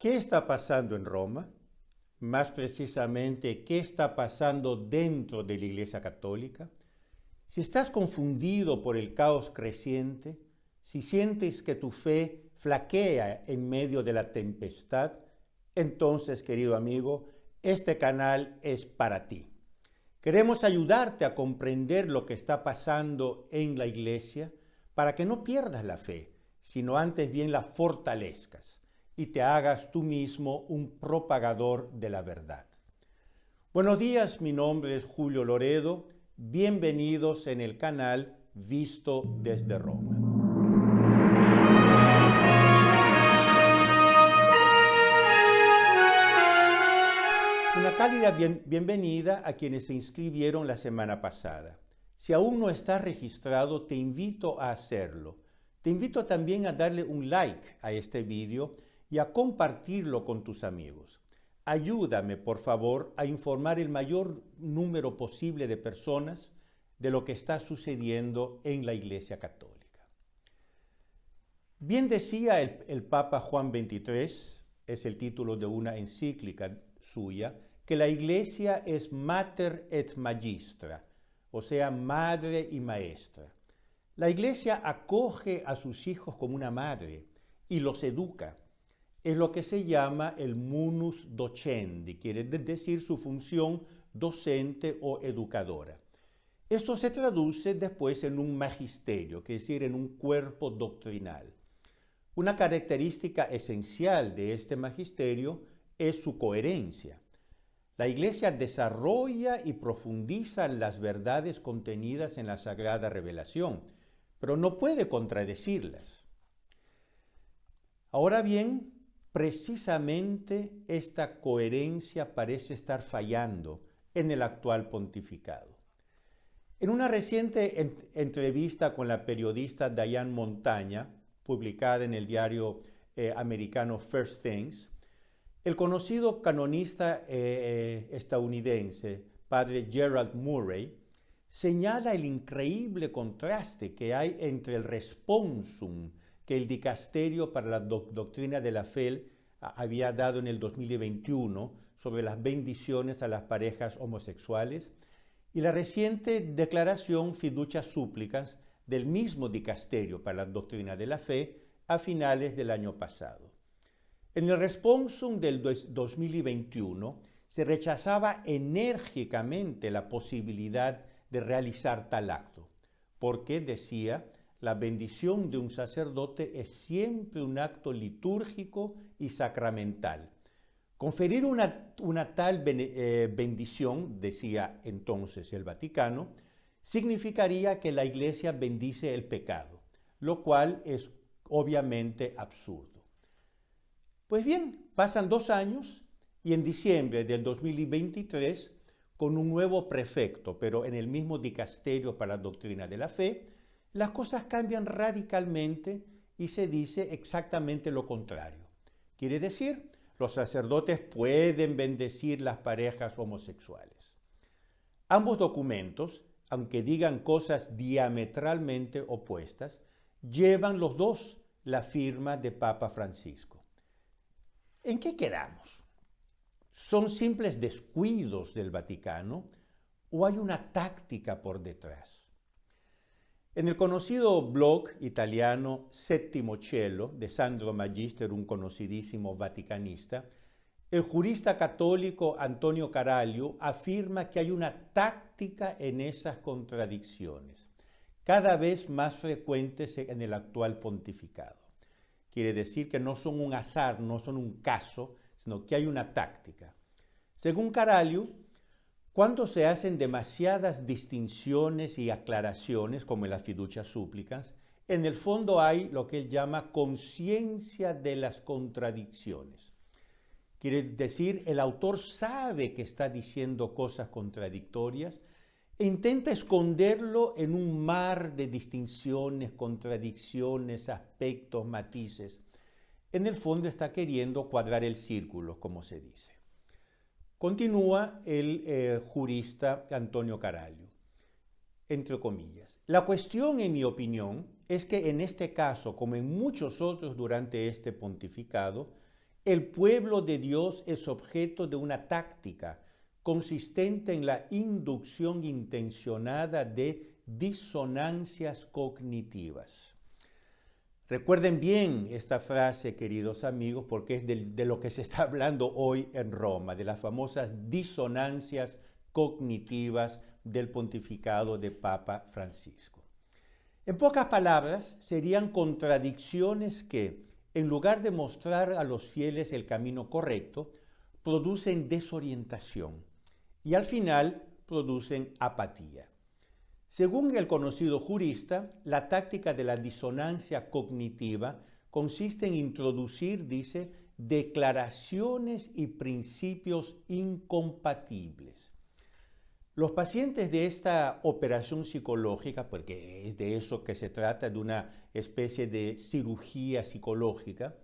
¿Qué está pasando en Roma? Más precisamente, ¿qué está pasando dentro de la Iglesia Católica? Si estás confundido por el caos creciente, si sientes que tu fe flaquea en medio de la tempestad, entonces, querido amigo, este canal es para ti. Queremos ayudarte a comprender lo que está pasando en la Iglesia para que no pierdas la fe, sino antes bien la fortalezcas y te hagas tú mismo un propagador de la verdad. Buenos días, mi nombre es Julio Loredo. Bienvenidos en el canal Visto desde Roma. Una cálida bienvenida a quienes se inscribieron la semana pasada. Si aún no estás registrado, te invito a hacerlo. Te invito también a darle un like a este video y a compartirlo con tus amigos. Ayúdame, por favor, a informar el mayor número posible de personas de lo que está sucediendo en la Iglesia Católica. Bien decía el Papa Juan XXIII, es el título de una encíclica suya, que la Iglesia es mater et magistra, o sea, madre y maestra. La Iglesia acoge a sus hijos como una madre y los educa. Es lo que se llama el munus docendi, quiere decir su función docente o educadora. Esto se traduce después en un magisterio, quiere decir en un cuerpo doctrinal. Una característica esencial de este magisterio es su coherencia. La Iglesia desarrolla y profundiza las verdades contenidas en la Sagrada Revelación, pero no puede contradecirlas. Ahora bien, precisamente esta coherencia parece estar fallando en el actual pontificado. En una reciente entrevista con la periodista Diane Montaña, publicada en el diario americano First Things, el conocido canonista estadounidense, padre Gerald Murray, señala el increíble contraste que hay entre el responsum que el Dicasterio para la Doctrina de la Fe había dado en el 2021 sobre las bendiciones a las parejas homosexuales y la reciente declaración Fiducia Supplicans del mismo Dicasterio para la Doctrina de la Fe a finales del año pasado. En el responsum del 2021 se rechazaba enérgicamente la posibilidad de realizar tal acto, porque, decía, la bendición de un sacerdote es siempre un acto litúrgico y sacramental. Conferir una tal bendición, decía entonces el Vaticano, significaría que la Iglesia bendice el pecado, lo cual es obviamente absurdo. Pues bien, pasan 2 años y en diciembre del 2023, con un nuevo prefecto, pero en el mismo dicasterio para la doctrina de la fe, las cosas cambian radicalmente y se dice exactamente lo contrario. Quiere decir, los sacerdotes pueden bendecir las parejas homosexuales. Ambos documentos, aunque digan cosas diametralmente opuestas, llevan los dos la firma de Papa Francisco. ¿En qué quedamos? ¿Son simples descuidos del Vaticano o hay una táctica por detrás? En el conocido blog italiano Settimo Cielo de Sandro Magister, un conocidísimo vaticanista, el jurista católico Antonio Caraglio afirma que hay una táctica en esas contradicciones, cada vez más frecuentes en el actual pontificado. Quiere decir que no son un azar, no son un caso, sino que hay una táctica. Según Caraglio, cuando se hacen demasiadas distinciones y aclaraciones, como en las Fiducia Supplicans, en el fondo hay lo que él llama conciencia de las contradicciones. Quiere decir, el autor sabe que está diciendo cosas contradictorias e intenta esconderlo en un mar de distinciones, contradicciones, aspectos, matices. En el fondo está queriendo cuadrar el círculo, como se dice. Continúa el jurista Antonio Caraglio, entre comillas. La cuestión, en mi opinión, es que en este caso, como en muchos otros durante este pontificado, El pueblo de Dios es objeto de una táctica consistente en la inducción intencionada de disonancias cognitivas. Recuerden bien esta frase, queridos amigos, porque es de lo que se está hablando hoy en Roma, de las famosas disonancias cognitivas del pontificado de Papa Francisco. En pocas palabras, serían contradicciones que, en lugar de mostrar a los fieles el camino correcto, producen desorientación y al final producen apatía. Según el conocido jurista, la táctica de la disonancia cognitiva consiste en introducir, dice, declaraciones y principios incompatibles. Los pacientes de esta operación psicológica, porque es de eso que se trata, de una especie de cirugía psicológica,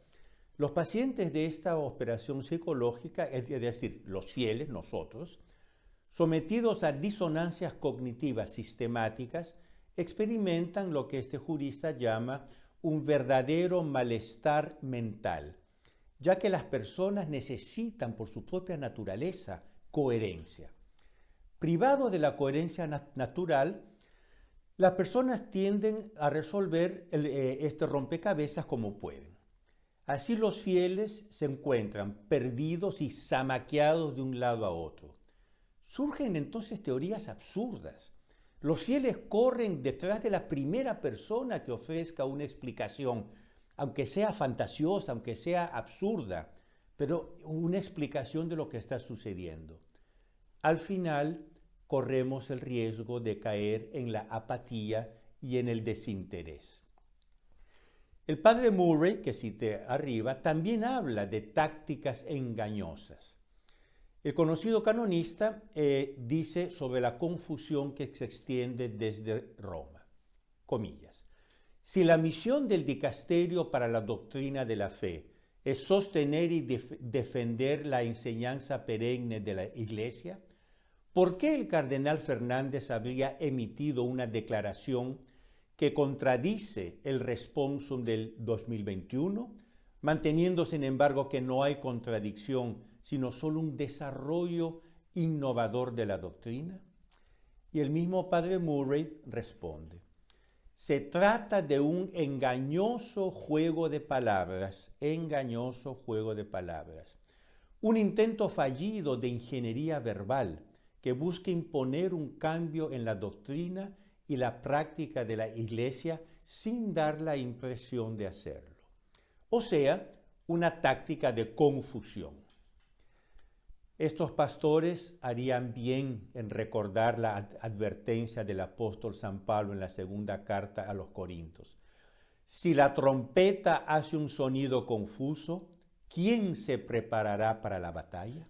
los pacientes de esta operación psicológica, es decir, los fieles, nosotros, sometidos a disonancias cognitivas sistemáticas, experimentan lo que este jurista llama un verdadero malestar mental, ya que las personas necesitan por su propia naturaleza coherencia. Privados de la coherencia natural, las personas tienden a resolver este rompecabezas como pueden. Así los fieles se encuentran perdidos y zamaqueados de un lado a otro. Surgen entonces teorías absurdas. Los fieles corren detrás de la primera persona que ofrezca una explicación, aunque sea fantasiosa, aunque sea absurda, pero una explicación de lo que está sucediendo. Al final, corremos el riesgo de caer en la apatía y en el desinterés. El padre Murray, que cité arriba, también habla de tácticas engañosas. El conocido canonista dice sobre la confusión que se extiende desde Roma, comillas, si la misión del dicasterio para la doctrina de la fe es sostener y defender la enseñanza perenne de la Iglesia, ¿por qué el cardenal Fernández habría emitido una declaración que contradice el responsum del 2021, manteniendo sin embargo que no hay contradicción, sino solo un desarrollo innovador de la doctrina? Y el mismo padre Murray responde, se trata de un engañoso juego de palabras, un intento fallido de ingeniería verbal que busca imponer un cambio en la doctrina y la práctica de la Iglesia sin dar la impresión de hacerlo. O sea, una táctica de confusión. Estos pastores harían bien en recordar la advertencia del apóstol San Pablo en la segunda carta a los Corintios. Si la trompeta hace un sonido confuso, ¿quién se preparará para la batalla?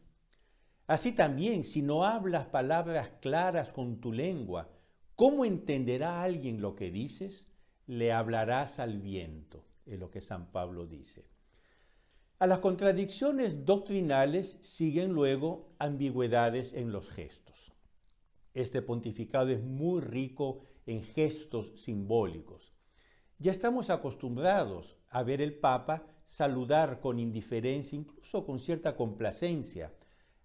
Así también, si no hablas palabras claras con tu lengua, ¿cómo entenderá alguien lo que dices? Le hablarás al viento, es lo que San Pablo dice. A las contradicciones doctrinales siguen luego ambigüedades en los gestos. Este pontificado es muy rico en gestos simbólicos. Ya estamos acostumbrados a ver el Papa saludar con indiferencia, incluso con cierta complacencia,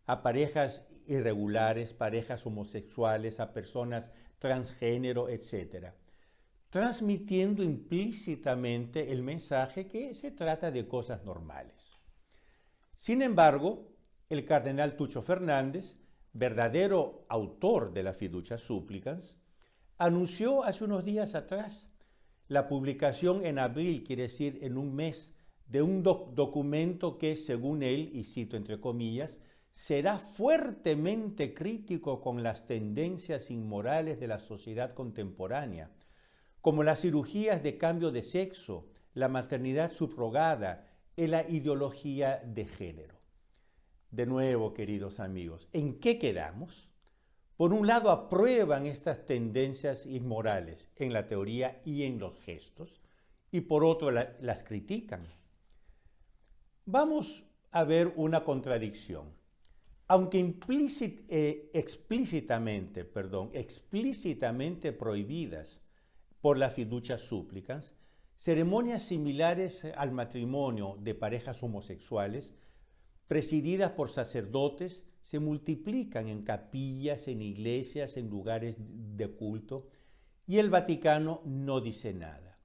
a parejas irregulares, parejas homosexuales, a personas transgénero, etc., transmitiendo implícitamente el mensaje que se trata de cosas normales. Sin embargo, el cardenal Tucho Fernández, verdadero autor de la Fiducia Supplicans, anunció hace unos días atrás la publicación en abril, quiere decir en un mes, de un documento que, según él, y cito entre comillas, será fuertemente crítico con las tendencias inmorales de la sociedad contemporánea, como las cirugías de cambio de sexo, la maternidad subrogada y la ideología de género. De nuevo, queridos amigos, ¿en qué quedamos? Por un lado, aprueban estas tendencias inmorales en la teoría y en los gestos, y por otro, las critican. Vamos a ver una contradicción. Aunque explícitamente prohibidas por la Fiducia Supplicans, Ceremonias similares al matrimonio de parejas homosexuales, presididas por sacerdotes, se multiplican en capillas, en iglesias, en lugares de culto, y el Vaticano no dice nada.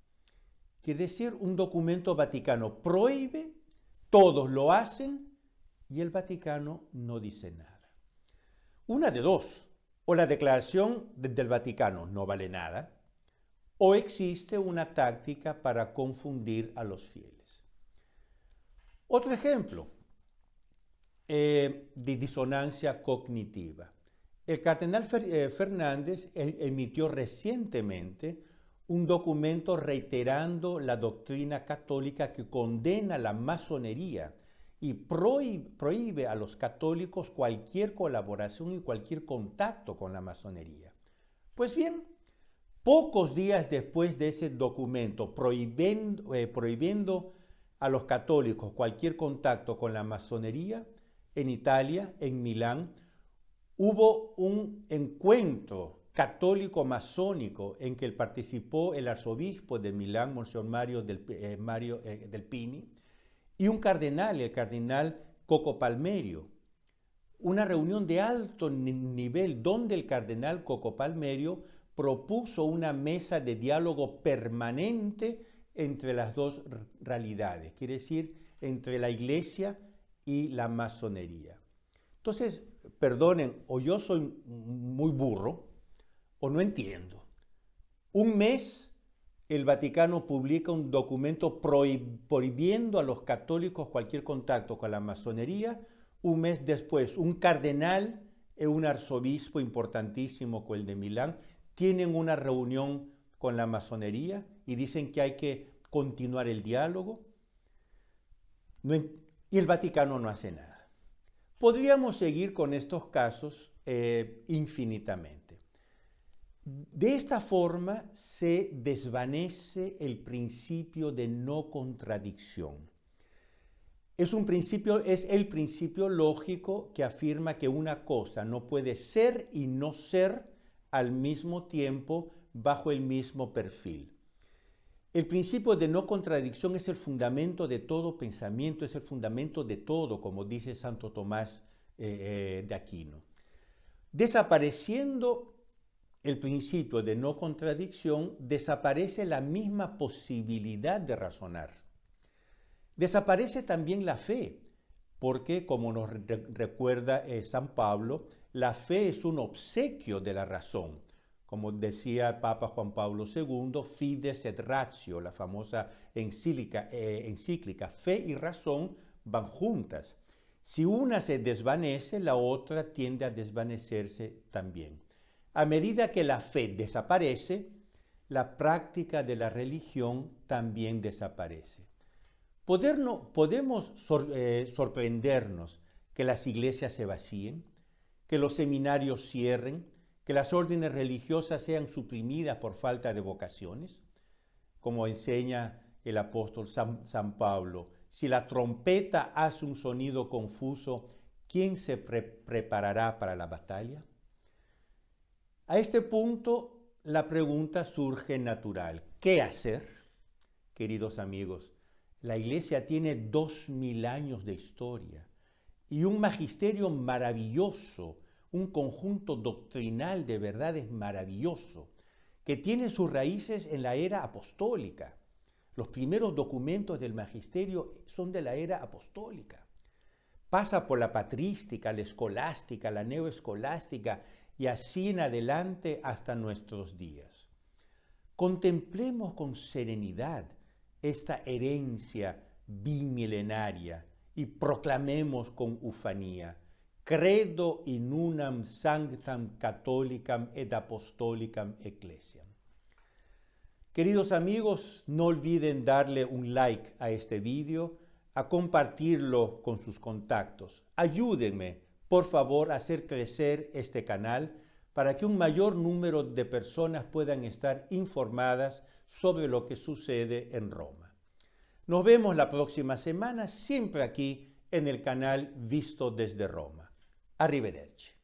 Quiere decir, un documento vaticano prohíbe, todos lo hacen, y el Vaticano no dice nada. Una de dos: o la declaración del Vaticano no vale nada, o existe una táctica para confundir a los fieles. Otro ejemplo de disonancia cognitiva. El cardenal Fernández emitió recientemente un documento reiterando la doctrina católica que condena la masonería y prohíbe a los católicos cualquier colaboración y cualquier contacto con la masonería. Pues bien, pocos días después de ese documento prohibiendo a los católicos cualquier contacto con la masonería, en Italia, en Milán, hubo un encuentro católico-masónico en que participó el arzobispo de Milán, Monseñor Mario del Pini, y un cardenal, el cardenal Coco Palmerio. Una reunión de alto nivel donde el cardenal Coco Palmerio propuso una mesa de diálogo permanente entre las dos realidades, quiere decir, entre la Iglesia y la masonería. Entonces, perdonen, o yo soy muy burro, o no entiendo. Un mes el Vaticano publica un documento prohibiendo a los católicos cualquier contacto con la masonería. Un mes después, un cardenal y un arzobispo importantísimo como el de Milán tienen una reunión con la masonería y dicen que hay que continuar el diálogo. Y el Vaticano no hace nada. Podríamos seguir con estos casos infinitamente. De esta forma se desvanece el principio de no contradicción. Es el principio lógico que afirma que una cosa no puede ser y no ser al mismo tiempo bajo el mismo perfil. El principio de no contradicción es el fundamento de todo pensamiento, es el fundamento de todo, como dice Santo Tomás de Aquino. Desapareciendo el principio de no contradicción, desaparece la misma posibilidad de razonar. Desaparece también la fe, porque, como nos recuerda San Pablo, la fe es un obsequio de la razón. Como decía el Papa Juan Pablo II, fides et ratio, la famosa encíclica, fe y razón van juntas. Si una se desvanece, la otra tiende a desvanecerse también. A medida que la fe desaparece, la práctica de la religión también desaparece. Podemos sorprendernos que las iglesias se vacíen, que los seminarios cierren, que las órdenes religiosas sean suprimidas por falta de vocaciones. Como enseña el apóstol San Pablo, si la trompeta hace un sonido confuso, ¿quién se preparará para la batalla? A este punto, la pregunta surge natural. ¿Qué hacer? Queridos amigos, la Iglesia tiene 2000 años de historia y un magisterio maravilloso, un conjunto doctrinal de verdades maravilloso, que tiene sus raíces en la era apostólica. Los primeros documentos del magisterio son de la era apostólica. Pasa por la patrística, la escolástica, la neoescolástica y así en adelante hasta nuestros días. Contemplemos con serenidad esta herencia bimilenaria y proclamemos con ufanía: Credo in unam sanctam catholicam et apostolicam ecclesiam. Queridos amigos, no olviden darle un like a este vídeo, a compartirlo con sus contactos. Ayúdenme, por favor, a hacer crecer este canal para que un mayor número de personas puedan estar informadas sobre lo que sucede en Roma. Nos vemos la próxima semana, siempre aquí en el canal Visto desde Roma. Arrivederci.